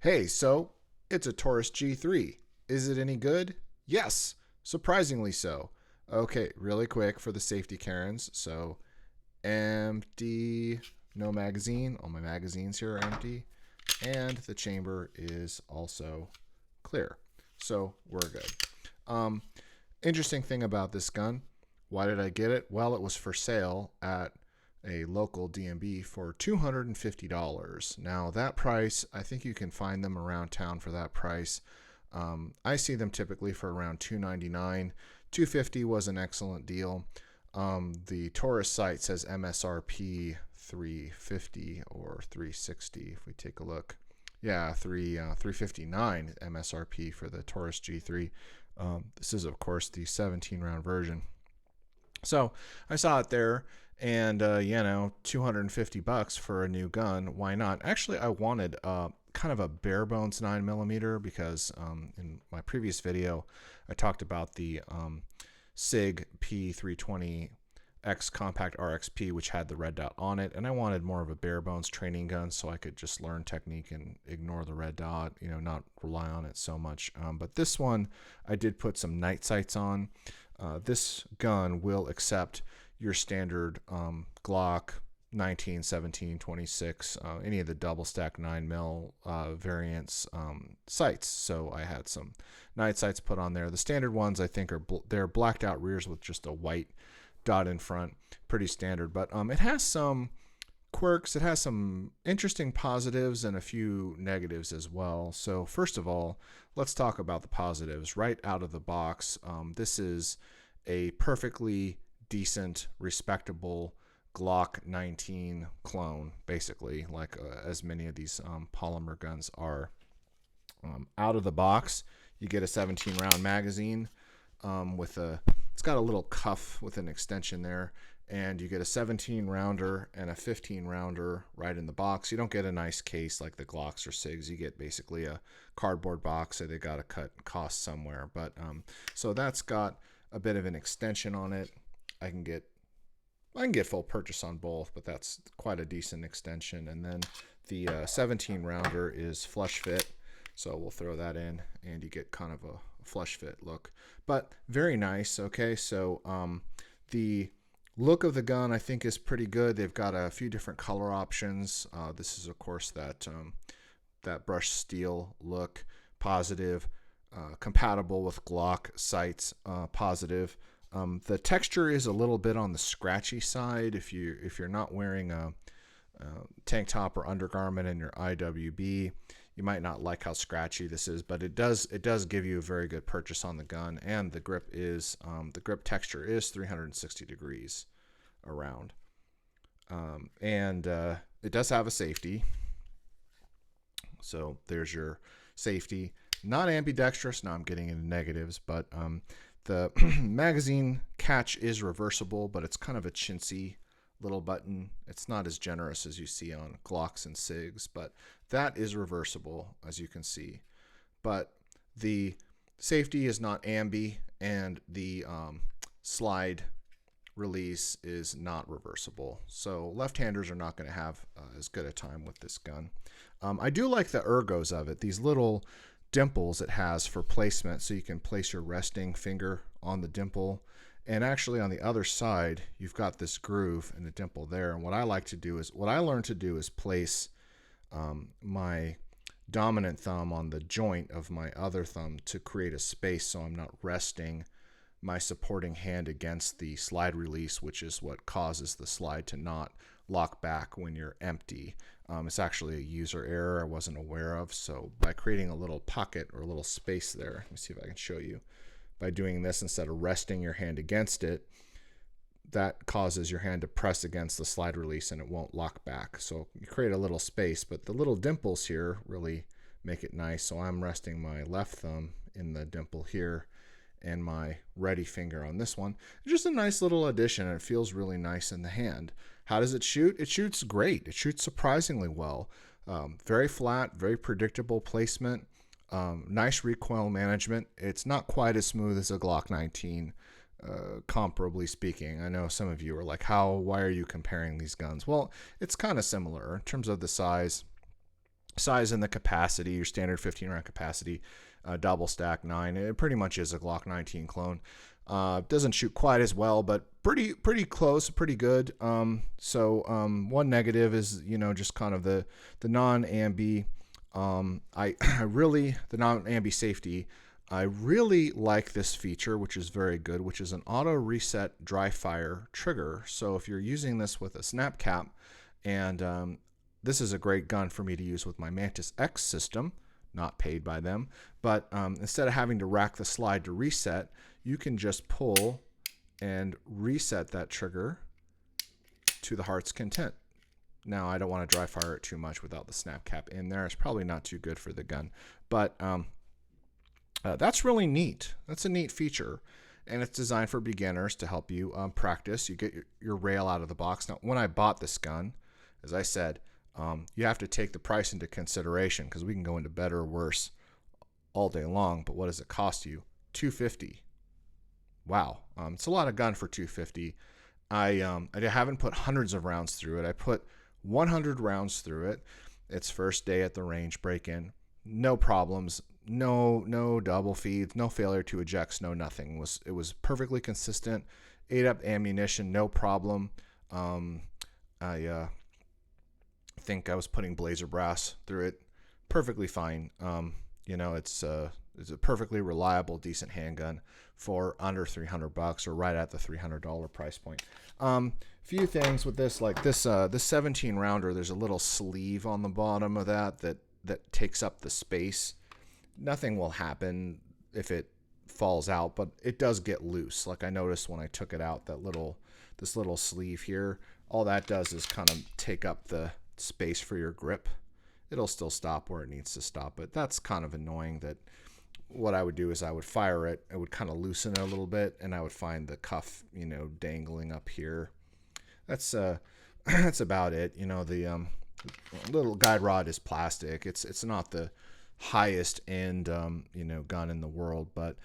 Hey, so it's a Taurus G3. Is it any good? Yes, surprisingly so. Okay, really quick for the safety Karens. So empty, no magazine. All my magazines here are empty. And the chamber is also clear. So we're good. Um, Interesting thing about this gun. Why did I get it? Well, it was for sale at a local DMB for $250. Now, that price, I think you can find them around town for that price. I see them typically for around $299. $250 was an excellent deal. The Taurus site says MSRP $350 or $360 if we take a look. Yeah, $359 MSRP for the Taurus G3. This is, of course, the 17 round version. So I saw it there, and $250 for a new gun. Why not? Actually, I wanted kind of a bare bones 9mm because in my previous video I talked about the SIG P320X Compact RXP, which had the red dot on it, and I wanted more of a bare bones training gun so I could just learn technique and ignore the red dot, not rely on it so much. But this one, I did put some night sights on. This gun will accept your standard Glock 19, 17, 26, any of the double stack 9mm variants sights. So I had some night sights put on there. The standard ones I think they're blacked out rears with just a white dot in front, pretty standard. But it has some quirks. It has some interesting positives and a few negatives as well. So first of all, let's talk about the positives right out of the box. This is a perfectly decent, respectable Glock 19 clone, basically, like as many of these polymer guns are. Out of the box, you get a 17 round magazine it's got a little cuff with an extension there, and you get a 17 rounder and a 15 rounder right in the box. You don't get a nice case like the Glocks or SIGs. You get basically a cardboard box that they got to cut cost somewhere. But so that's got a bit of an extension on it. I can get full purchase on both, but that's quite a decent extension. And then the 17 rounder is flush fit, so we'll throw that in, and you get kind of a flush fit look, but very nice. Okay, so the look of the gun I think is pretty good. They've got a few different color options. This is of course that brushed steel look, positive, compatible with Glock sights, positive. The texture is a little bit on the scratchy side. If you're not wearing a tank top or undergarment in your IWB, you might not like how scratchy this is, but it does give you a very good purchase on the gun, and the grip texture is 360 degrees around, and it does have a safety. So there's your safety. Not ambidextrous. Now I'm getting into negatives, but the magazine catch is reversible, but it's kind of a chintzy little button. It's not as generous as you see on Glocks and SIGs, but that is reversible, as you can see. But the safety is not ambi, and the slide release is not reversible. So left-handers are not going to have as good a time with this gun. I do like the ergos of it, these little dimples it has for placement, so you can place your resting finger on the dimple. And actually on the other side, you've got this groove and a dimple there. And what I learned to do is place my dominant thumb on the joint of my other thumb to create a space so I'm not resting my supporting hand against the slide release, which is what causes the slide to not lock back when you're empty. It's actually a user error I wasn't aware of. So by creating a little pocket or a little space there, let me see if I can show you. By doing this, instead of resting your hand against it, that causes your hand to press against the slide release and it won't lock back. So you create a little space, but the little dimples here really make it nice. So I'm resting my left thumb in the dimple here and my ready finger on this one. Just a nice little addition, and it feels really nice in the hand. How does it shoot? It shoots great. It shoots surprisingly well. Very flat, very predictable placement. Nice recoil management. It's not quite as smooth as a Glock 19, comparably speaking. I know some of you are like, why are you comparing these guns? Well, it's kind of similar in terms of the size. size and the capacity, your standard 15 round capacity, double stack 9. It pretty much is a Glock 19 clone. Doesn't shoot quite as well, but pretty close, pretty good. One negative is, just kind of the non-ambi. The non-ambi safety. I really like this feature, which is very good, which is an auto reset dry fire trigger. So if you're using this with a snap cap, and this is a great gun for me to use with my Mantis X system, not paid by them, but instead of having to rack the slide to reset, you can just pull and reset that trigger to the heart's content. Now, I don't want to dry fire it too much without the snap cap in there. It's probably not too good for the gun, but that's really neat. That's a neat feature, and it's designed for beginners to help you practice. You get your rail out of the box. Now, when I bought this gun, as I said, you have to take the price into consideration, because we can go into better or worse all day long, but what does it cost you? $250. Wow. It's a lot of gun for $250. I haven't put hundreds of rounds through it. I put 100 rounds through it. It's first day at the range break-in. No problems. No double feeds. No failure to ejects. No nothing. It was perfectly consistent. Ate up ammunition. No problem. I think I was putting blazer brass through it. Perfectly fine. It's a perfectly reliable, decent handgun for under $300 or right at the $300 price point. Few things with this, like this 17 rounder, there's a little sleeve on the bottom of that takes up the space. Nothing will happen if it falls out, but it does get loose. Like I noticed when I took it out, this little sleeve here, all that does is kind of take up the space for your grip. It'll still stop where it needs to stop, but that's kind of annoying. That what I would do is I would fire it, I would kind of loosen it a little bit, and I would find the cuff, dangling up here. That's that's about it. The little guide rod is plastic. It's not the highest end gun in the world, but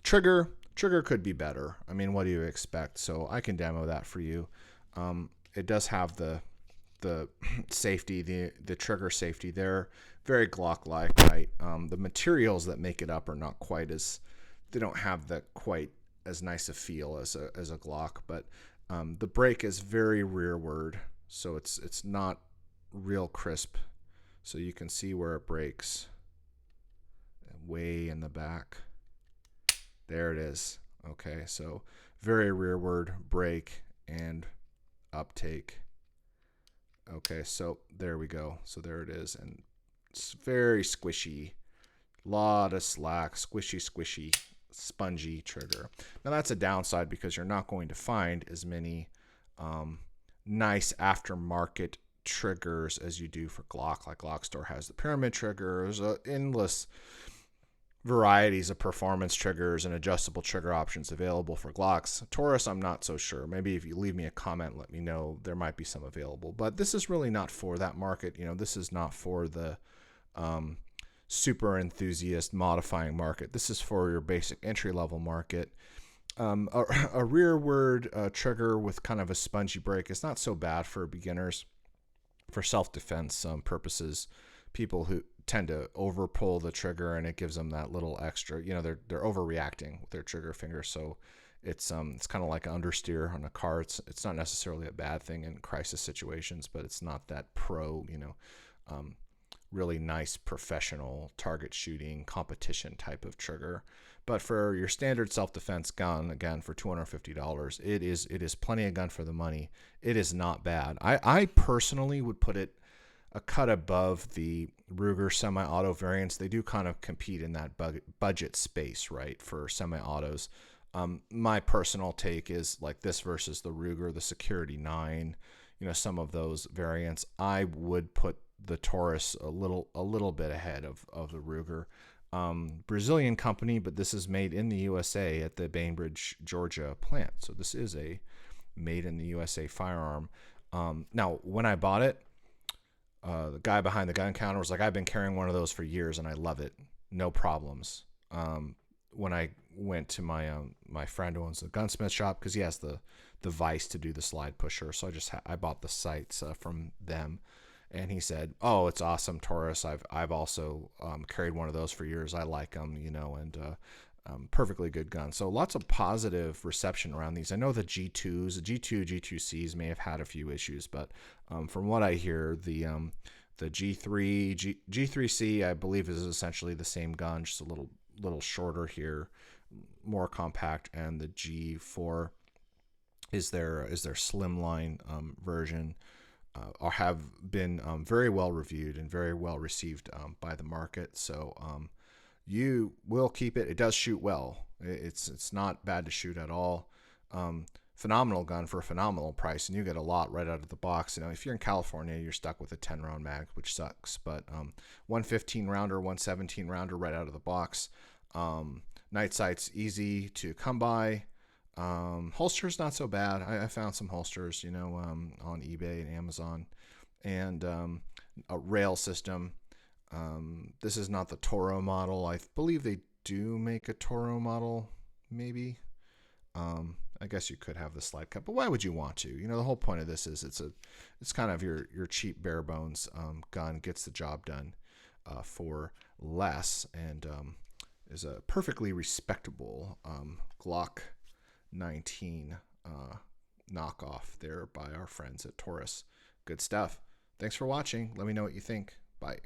trigger could be better. I mean, what do you expect? So I can demo that for you. It does have the safety, the trigger safety there, very Glock-like, right? The materials that make it up are not quite as, they don't have the quite as nice a feel as a Glock, but the brake is very rearward, so it's not real crisp. So you can see where it breaks way in the back. There it is. Okay, so very rearward brake and uptake. Okay, so there we go. So there it is, and it's very squishy, lot of slack, squishy, spongy trigger. Now that's a downside, because you're not going to find as many nice aftermarket triggers as you do for Glock. Like Glock Store has the pyramid triggers, endless varieties of performance triggers and adjustable trigger options available for Glocks. Taurus, I'm not so sure. Maybe if you leave me a comment, let me know. There might be some available, but this is really not for that market. this is not for the super enthusiast modifying market. This is for your basic entry-level market. A rearward trigger with kind of a spongy brake is not so bad for beginners. For self-defense purposes, people who tend to over pull the trigger, and it gives them that little extra, they're overreacting with their trigger finger. So it's kind of like an understeer on a car. It's not necessarily a bad thing in crisis situations, but it's not that pro, really nice professional target shooting competition type of trigger. But for your standard self-defense gun, again, for $250, it is plenty of gun for the money. It is not bad. I personally would put it a cut above the Ruger semi-auto variants. They do kind of compete in that budget space, right, for semi-autos. My personal take is like this versus the Ruger, the Security 9, some of those variants. I would put the Taurus a little bit ahead of the Ruger. Brazilian company, but this is made in the USA at the Bainbridge, Georgia plant. So this is a made in the USA firearm. Now, when I bought it, the guy behind the gun counter was like, I've been carrying one of those for years and I love it. No problems. When I went to my friend who owns the gunsmith shop, because he has the vise to do the slide pusher. So I bought the sights from them. and he said, "Oh, it's awesome, Taurus. I've also carried one of those for years. I like them, you know, and perfectly good gun." So lots of positive reception around these. I know the G2s, the G2, G2Cs may have had a few issues, but from what I hear, the G3, G3C, I believe, is essentially the same gun, just a little shorter here, more compact, and the G4 is their slimline version. Or have been very well reviewed and very well received by the market. So you will keep it. It does shoot well. It's not bad to shoot at all. Phenomenal gun for a phenomenal price, and you get a lot right out of the box. You know, if you're in California, you're stuck with a 10 round mag, which sucks. But 115 rounder, 117 rounder right out of the box. Night sight's easy to come by. Holsters not so bad. I found some holsters, you know, on eBay and Amazon, and a rail system. This is not the Toro model. I believe they do make a Toro model, maybe. I guess you could have the slide cut, but why would you want to? You know, the whole point of this is it's kind of your cheap bare bones gun, gets the job done for less, and is a perfectly respectable Glock 19 knockoff there by our friends at Taurus. Good stuff. Thanks for watching. Let me know what you think. Bye.